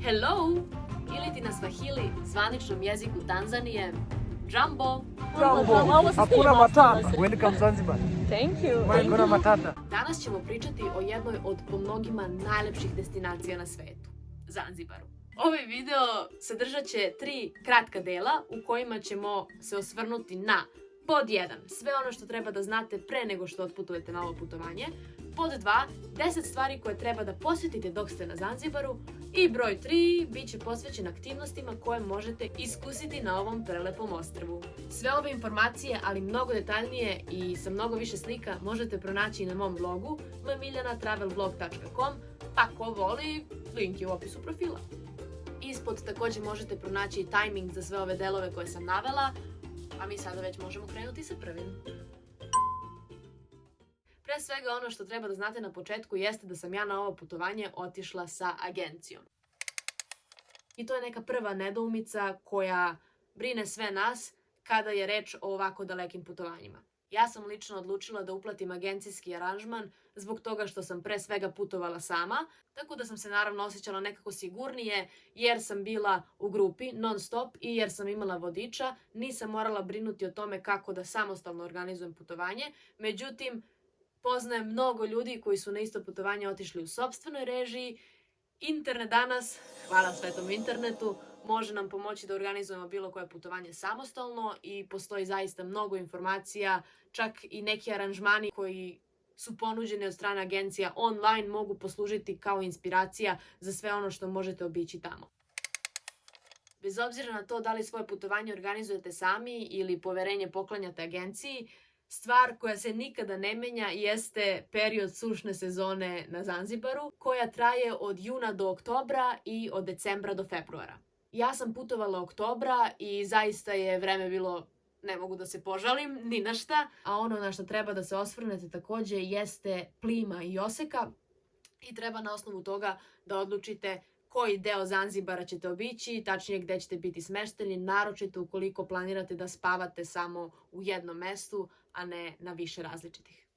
Hello! Ili ti na Swahili, zvaničnom jeziku Tanzanije, Jambo! Jambo, hakuna matata. Welcome Zanzibar. Thank you. Hakuna matata. Danas ćemo pričati o jednoj od po mnogima najlepših destinacija na svetu, Zanzibaru. Ovaj video sadržat će 3 kratka dela u kojima ćemo se osvrnuti na pod 1. Sve ono što treba da znate pre nego što otputujete na ovo putovanje. Pod 2. 10 stvari koje treba da posjetite dok ste na Zanzibaru. I broj 3. bit će posvećen aktivnostima koje možete iskusiti na ovom prelepom ostrvu. Sve ove informacije, ali mnogo detaljnije i sa mnogo više slika, možete pronaći na mom blogu mmiljanatravelblog.com, pa ko voli, link je u opisu profila. Ispod također možete pronaći tajming za sve ove delove koje sam navela, a mi sada već možemo krenuti sa prvim. Pre svega ono što treba da znate na početku jeste da sam ja na ovo putovanje otišla sa agencijom. I to je neka prva nedoumica koja brine sve nas kada je reč o ovako dalekim putovanjima. Ja sam lično odlučila da uplatim agencijski aranžman zbog toga što sam pre svega putovala sama, tako da sam se naravno osjećala nekako sigurnije jer sam bila u grupi non stop i jer sam imala vodiča, nisam morala brinuti o tome kako da samostalno organizujem putovanje. Međutim, poznajem mnogo ljudi koji su na isto putovanje otišli u sopstvenoj režiji. Internet danas, hvala svetom internetu, može nam pomoći da organizujemo bilo koje putovanje samostalno i postoji zaista mnogo informacija, čak i neki aranžmani koji su ponuđeni od strane agencija online mogu poslužiti kao inspiracija za sve ono što možete obići tamo. Bez obzira na to da li svoje putovanje organizujete sami ili poverenje poklanjate agenciji, stvar koja se nikada ne menja jeste period sušne sezone na Zanzibaru, koja traje od juna do oktobra i od decembra do februara. Ja sam putovala oktobra i zaista je vreme bilo, ne mogu da se požalim, ni na šta. A ono na što treba da se osvrnete također jeste plima i oseka i treba na osnovu toga da odlučite koji deo Zanzibara ćete obići, tačnije gde ćete biti smešteni, naročito ukoliko planirate da spavate samo u jednom mestu, a ne na više različitih.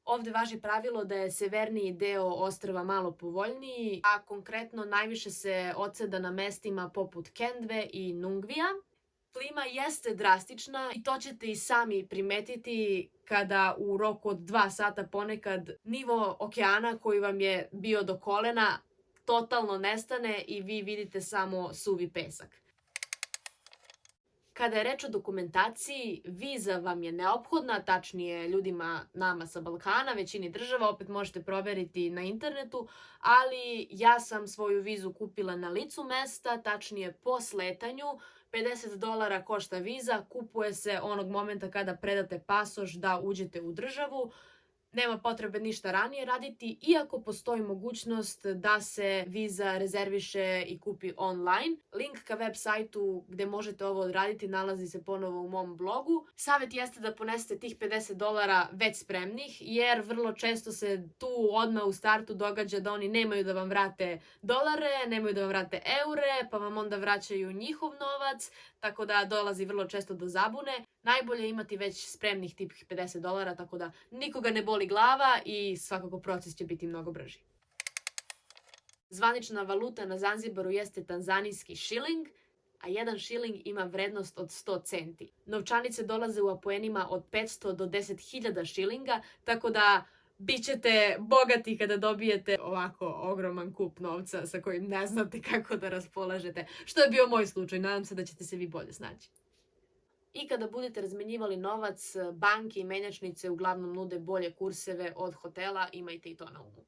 Ovde važi pravilo da je severniji deo ostrva malo povoljniji, a konkretno najviše se odseda na mestima poput Kendve i Nungvija. Klima jeste drastična i to ćete i sami primetiti kada u roku od 2 sata ponekad nivo okeana koji vam je bio do kolena totalno nestane i vi vidite samo suvi pesak. Kada je reč o dokumentaciji, viza vam je neophodna, tačnije ljudima nama sa Balkana, većini država, opet možete proveriti na internetu, ali ja sam svoju vizu kupila na licu mesta, tačnije po sletanju. $50 košta viza, kupuje se onog momenta kada predate pasoš da uđete u državu. Nema potrebe ništa ranije raditi, iako postoji mogućnost da se viza rezerviše i kupi online. Link ka web sajtu gde možete ovo odraditi nalazi se ponovo u mom blogu. Savjet jeste da ponesete tih $50 već spremnih, jer vrlo često se tu odmah u startu događa da oni nemaju da vam vrate dolare, nemaju da vam vrate eure, pa vam onda vraćaju njihov novac, tako da dolazi vrlo često do zabune. Najbolje je imati već spremnih tih $50, tako da nikoga ne boli glava i svakako proces će biti mnogo brži. Zvanična valuta na Zanzibaru jeste tanzanijski šiling, a jedan šiling ima vrednost od 100 centi. Novčanice dolaze u apoenima od 500 do 10.000 šilinga, tako da bit ćete bogati kada dobijete ovako ogroman kup novca sa kojim ne znate kako da raspolažete, što je bio moj slučaj, nadam se da ćete se vi bolje snaći. I kada budete razmenjivali novac, banke i menjačnice uglavnom nude bolje kurseve od hotela, imajte i to na umu.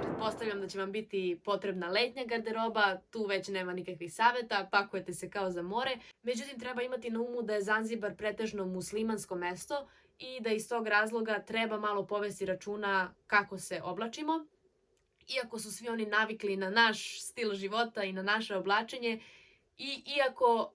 Pretpostavljam da će vam biti potrebna letnja garderoba, tu već nema nikakvih saveta, pakujete se kao za more. Međutim, treba imati na umu da je Zanzibar pretežno muslimansko mesto i da iz tog razloga treba malo povesti računa kako se oblačimo. Iako su svi oni navikli na naš stil života i na naše oblačenje i iako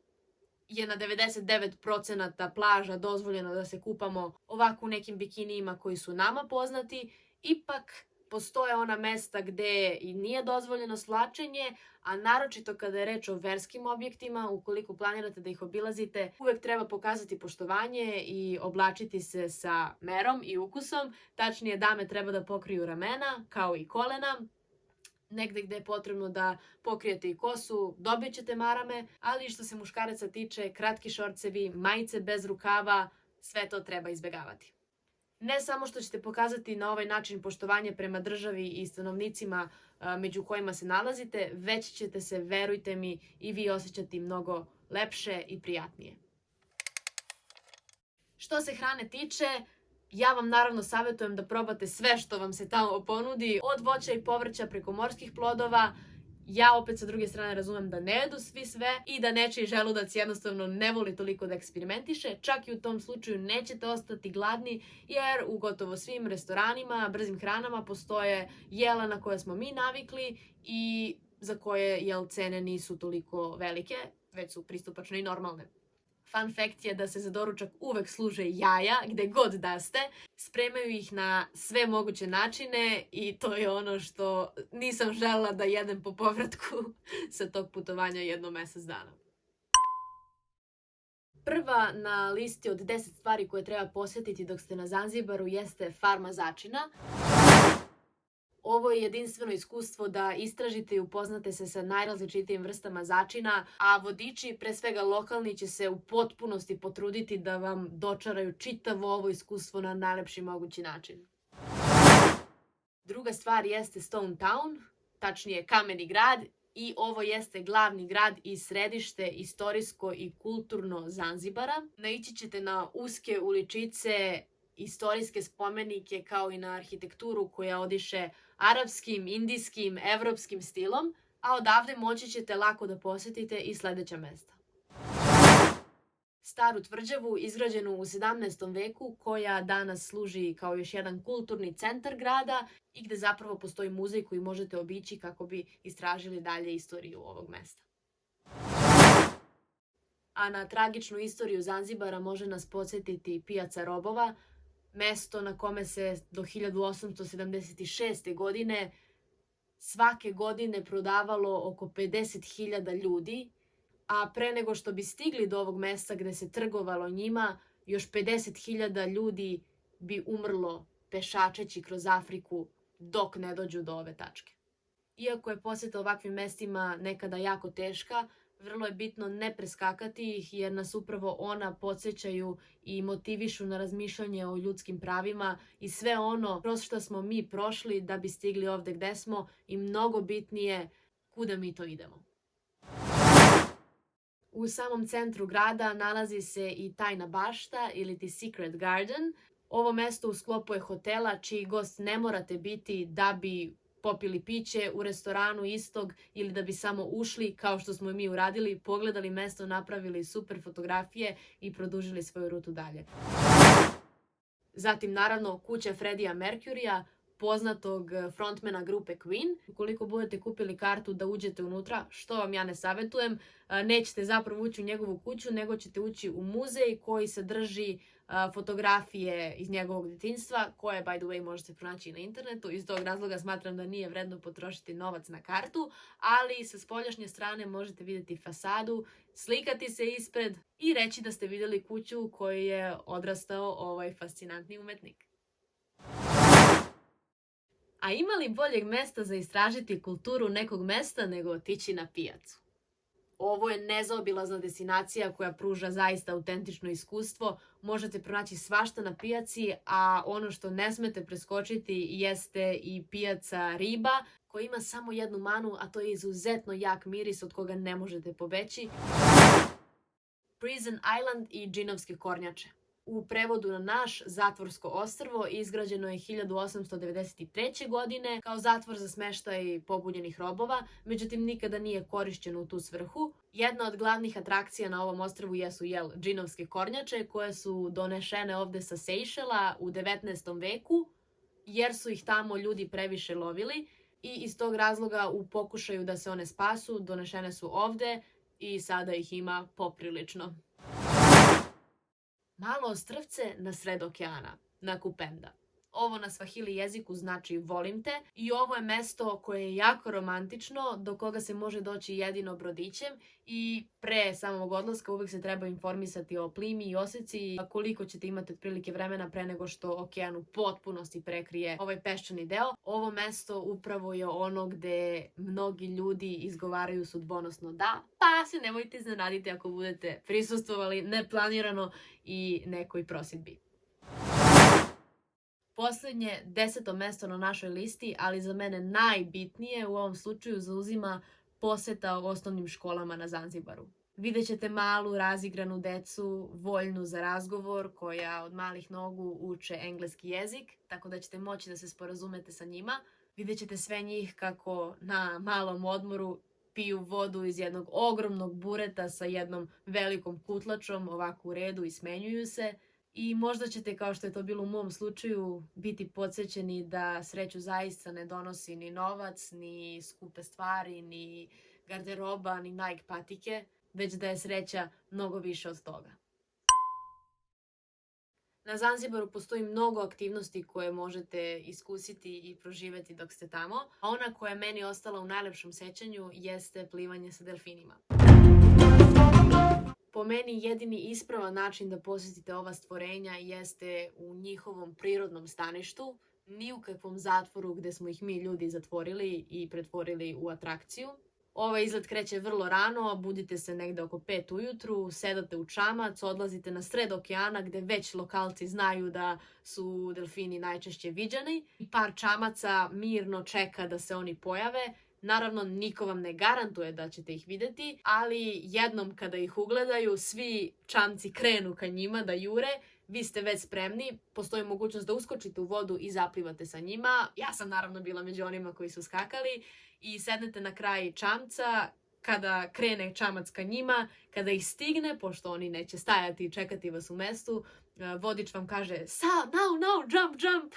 je na 99% plaža dozvoljeno da se kupamo ovako u nekim bikinijima koji su nama poznati, ipak postoje ona mesta gde i nije dozvoljeno svlačenje, a naročito kada je reč o verskim objektima, ukoliko planirate da ih obilazite, uvek treba pokazati poštovanje i oblačiti se sa merom i ukusom. Tačnije, dame treba da pokriju ramena, kao i kolena. Negde gde je potrebno da pokrijete i kosu, dobit ćete marame, ali što se muškaraca tiče, kratki šorcevi, majice bez rukava, sve to treba izbegavati. Ne samo što ćete pokazati na ovaj način poštovanje prema državi i stanovnicima među kojima se nalazite, već ćete se, verujte mi, i vi osjećati mnogo lepše i prijatnije. Što se hrane tiče, ja vam naravno savjetujem da probate sve što vam se tamo ponudi, od voća i povrća preko morskih plodova. Ja opet sa druge strane razumem da ne jedu svi sve i da nečiji želudac jednostavno ne voli toliko da eksperimentiše. Čak i u tom slučaju nećete ostati gladni jer u gotovo svim restoranima, brzim hranama postoje jela na koje smo mi navikli i za koje cene nisu toliko velike, već su pristupačne i normalne. Fun fact je da se za doručak uvek služe jaja, gde god da ste. Spremaju ih na sve moguće načine i to je ono što nisam želela da jedem po povratku sa tog putovanja jedno mesec dana. Prva na listi od 10 stvari koje treba posjetiti dok ste na Zanzibaru jeste farma začina. Ovo je jedinstveno iskustvo da istražite i upoznate se sa najrazličitijim vrstama začina, a vodiči, pre svega lokalni, će se u potpunosti potruditi da vam dočaraju čitavo ovo iskustvo na najlepši mogući način. Druga stvar jeste Stone Town, tačnije Kameni grad, i ovo jeste glavni grad i središte istorijsko i kulturno Zanzibara. Naići ćete na uske uličice, istorijske spomenike kao i na arhitekturu koja odiše arapskim, indijskim, evropskim stilom, a odavde moći ćete lako da posjetite i sledeća mesta. Staru tvrđavu izgrađenu u 17. veku koja danas služi kao još jedan kulturni centar grada i gde zapravo postoji muzej koji možete obići kako bi istražili dalje istoriju ovog mesta. A na tragičnu istoriju Zanzibara može nas podsjetiti Pijaca robova, mesto na kome se do 1876. godine svake godine prodavalo oko 50.000 ljudi, a pre nego što bi stigli do ovog mesta gde se trgovalo njima, još 50.000 ljudi bi umrlo pešačeći kroz Afriku dok ne dođu do ove tačke. Iako je posjeta ovakvim mestima nekada jako teška, vrlo je bitno ne preskakati ih jer nas upravo ona podsjećaju i motivišu na razmišljanje o ljudskim pravima i sve ono kroz što smo mi prošli da bi stigli ovde gde smo i mnogo bitnije kuda mi to idemo. U samom centru grada nalazi se i tajna bašta ili ti Secret Garden. Ovo mesto u sklopu je hotela čiji gost ne morate biti da bi popili piće u restoranu istog ili da bi samo ušli kao što smo mi uradili, pogledali mesto, napravili super fotografije i produžili svoju rutu dalje. Zatim naravno kuća Freddija Mercurya, poznatog frontmana grupe Queen. Ukoliko budete kupili kartu da uđete unutra, što vam ja ne savjetujem, nećete zapravo ući u njegovu kuću, nego ćete ući u muzej koji sadrži fotografije iz njegovog djetinjstva, koje, by the way, možete pronaći i na internetu. Iz tog razloga smatram da nije vredno potrošiti novac na kartu, ali sa spoljašnje strane možete vidjeti fasadu, slikati se ispred i reći da ste vidjeli kuću u kojoj je odrastao ovaj fascinantni umetnik. A ima li boljeg mesta za istražiti kulturu nekog mesta nego otići na pijacu? Ovo je nezaobilazna destinacija koja pruža zaista autentično iskustvo. Možete pronaći svašta na pijaci, a ono što ne smete preskočiti jeste i pijaca riba, koja ima samo jednu manu, a to je izuzetno jak miris od koga ne možete pobeći. Prison Island i džinovske kornjače. U prevodu na naš, zatvorsko ostrvo izgrađeno je 1893. godine kao zatvor za smeštaj pobunjenih robova, međutim nikada nije korišćeno u tu svrhu. Jedna od glavnih atrakcija na ovom ostrvu jesu džinovske kornjače koje su donešene ovde sa Sejšela u 19. veku jer su ih tamo ljudi previše lovili i iz tog razloga u pokušaju da se one spasu donešene su ovde i sada ih ima poprilično. Malo ostrvce na sred okeana, na Kupenda. Ovo na Swahili jeziku znači volim te i ovo je mesto koje je jako romantično, do koga se može doći jedino brodićem i pre samog odlaska uvek se treba informisati o plimi i oseci, koliko ćete imati otprilike vremena pre nego što okean u potpunosti prekrije ovaj peščani deo. Ovo mesto upravo je ono gde mnogi ljudi izgovaraju sudbonosno da, pa se nemojte iznenaditi ako budete prisustvovali neplanirano i nekoj prosjedbi. Poslednje 10. mesto na našoj listi, ali za mene najbitnije u ovom slučaju zauzima poseta osnovnim školama na Zanzibaru. Vidjet ćete malu, razigranu decu, voljnu za razgovor, koja od malih nogu uče engleski jezik, tako da ćete moći da se sporazumete sa njima. Vidjet ćete sve njih kako na malom odmoru piju vodu iz jednog ogromnog bureta sa jednom velikom kutlačom, ovako u redu i smenjuju se. I možda ćete, kao što je to bilo u mom slučaju, biti podsjećeni da sreću zaista ne donosi ni novac, ni skupe stvari, ni garderoba, ni Nike patike, već da je sreća mnogo više od toga. Na Zanzibaru postoji mnogo aktivnosti koje možete iskusiti i proživeti dok ste tamo, a ona koja je meni ostala u najlepšom sećanju jeste plivanje sa delfinima. Po meni jedini ispravan način da posjetite ova stvorenja jeste u njihovom prirodnom staništu, ni u kakvom zatvoru gde smo ih mi ljudi zatvorili i pretvorili u atrakciju. Ovaj izlet kreće vrlo rano, budite se negde oko 5 ujutru, sedate u čamac, odlazite na sred okeana gde već lokalci znaju da su delfini najčešće viđani. Par čamaca mirno čeka da se oni pojave. Naravno, niko vam ne garantuje da ćete ih videti, ali jednom kada ih ugledaju, svi čamci krenu ka njima da jure, vi ste već spremni, postoji mogućnost da uskočite u vodu i zaplivate sa njima. Ja sam naravno bila među onima koji su skakali i sednete na kraj čamca, kada krene čamac ka njima, kada ih stigne, pošto oni neće stajati i čekati vas u mestu, vodič vam kaže now, jump!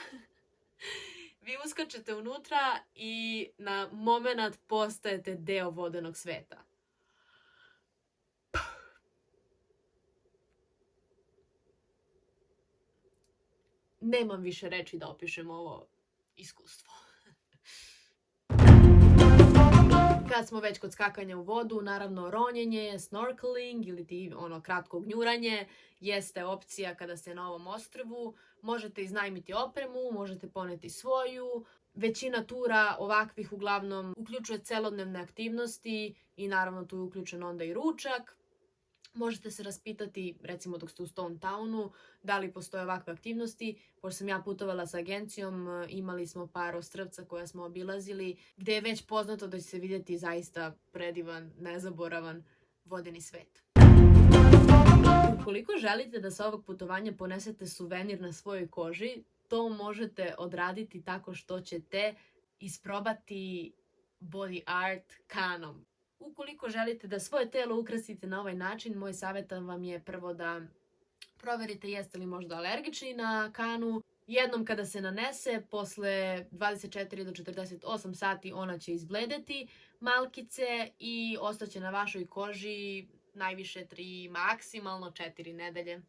Vi uskačete unutra i na moment postajete deo vodenog sveta. Nemam više reči da opišem ovo iskustvo. Kad smo već kod skakanja u vodu, naravno ronjenje, snorkeling ili kratko gnjuranje jeste opcija kada ste na ovom ostrvu. Možete iznajmiti opremu, možete poneti svoju. Većina tura ovakvih uglavnom uključuje celodnevne aktivnosti i naravno tu je uključen onda i ručak. Možete se raspitati, recimo dok ste u Stone Townu, da li postoje ovakve aktivnosti. Pošto sam ja putovala sa agencijom, imali smo par ostrvca koja smo obilazili, gde je već poznato da će se vidjeti zaista predivan, nezaboravan vodeni svet. Ukoliko želite da sa ovog putovanja ponesete suvenir na svojoj koži, to možete odraditi tako što ćete isprobati body art kanom. Ukoliko želite da svoje telo ukrasite na ovaj način, moj savjet vam je prvo da proverite jeste li možda alergični na kanu. Jednom kada se nanese, posle 24 do 48 sati ona će izbledeti malkice i ostaće na vašoj koži najviše 3, maksimalno 4 nedelje.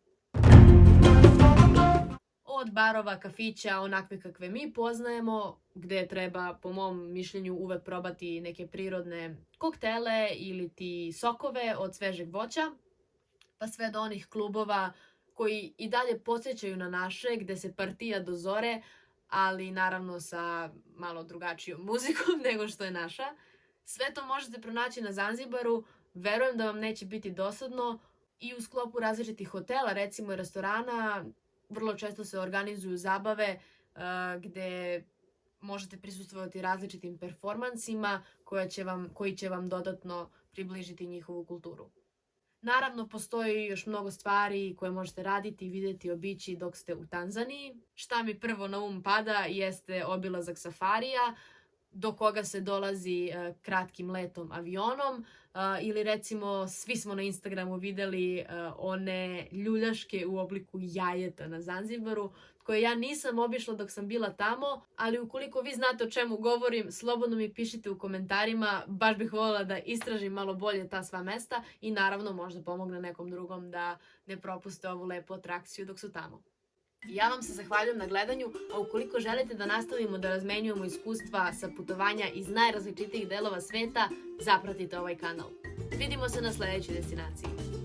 Od barova, kafića, onakve kakve mi poznajemo, gde treba, po mom mišljenju, uvek probati neke prirodne koktele ili ti sokove od svežeg voća, pa sve do onih klubova koji i dalje podsjećaju na naše, gde se partija do zore, ali naravno sa malo drugačijom muzikom nego što je naša. Sve to možete pronaći na Zanzibaru, verujem da vam neće biti dosadno i u sklopu različitih hotela, recimo i restorana, vrlo često se organizuju zabave gde možete prisustvovati različitim performansima koji će vam dodatno približiti njihovu kulturu. Naravno, postoji još mnogo stvari koje možete raditi i vidjeti, obići dok ste u Tanzaniji. Šta mi prvo na pada jeste obilazak safarija, do koga se dolazi kratkim letom avionom, ili recimo svi smo na Instagramu videli one ljuljaške u obliku jajeta na Zanzibaru, koje ja nisam obišla dok sam bila tamo, ali ukoliko vi znate o čemu govorim, slobodno mi pišite u komentarima, baš bih voljela da istražim malo bolje ta sva mesta i naravno možda pomogne nekom drugom da ne propuste ovu lepu atrakciju dok su tamo. Ja vam se zahvaljujem na gledanju, a ukoliko želite da nastavimo da razmenjujemo iskustva sa putovanja iz najrazličitijih delova sveta, zapratite ovaj kanal. Vidimo se na sledećoj destinaciji.